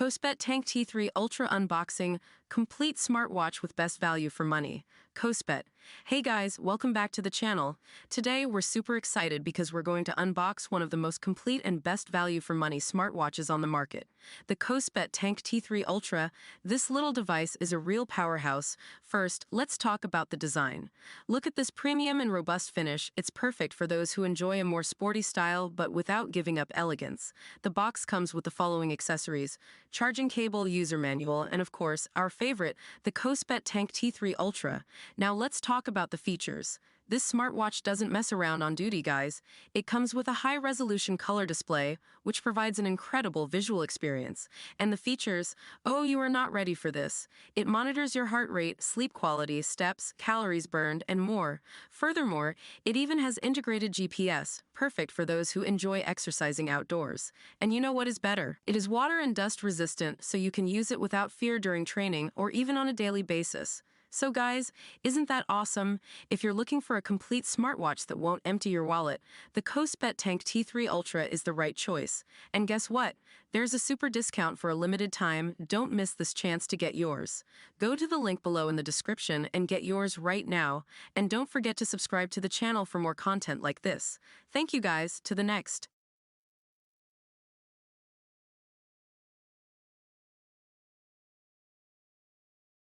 Kospet Tank T3 Ultra unboxing, complete smartwatch with best value for money. Kospet. Hey guys, welcome back to the channel. Today we're super excited because we're going to unbox one of the most complete and best value for money smartwatches on the market. The Kospet Tank T3 Ultra. This little device is a real powerhouse. First, let's talk about the design. Look at this premium and robust finish. It's perfect for those who enjoy a more sporty style but without giving up elegance. The box comes with the following accessories: charging cable, user manual, and of course, our favorite, the Kospet Tank T3 Ultra. Now let's talk about the features. This smartwatch doesn't mess around on duty, guys. It comes with a high-resolution color display, which provides an incredible visual experience. And the features, oh, you are not ready for this. It monitors your heart rate, sleep quality, steps, calories burned, and more. Furthermore, it even has integrated GPS, perfect for those who enjoy exercising outdoors. And you know what is better? It is water and dust resistant, so you can use it without fear during training or even on a daily basis. So guys, isn't that awesome? If you're looking for a complete smartwatch that won't empty your wallet, the Kospet Tank T3 Ultra is the right choice. And guess what? There's a super discount for a limited time. Don't miss this chance to get yours. Go to the link below in the description and get yours right now. And don't forget to subscribe to the channel for more content like this. Thank you guys, to the next.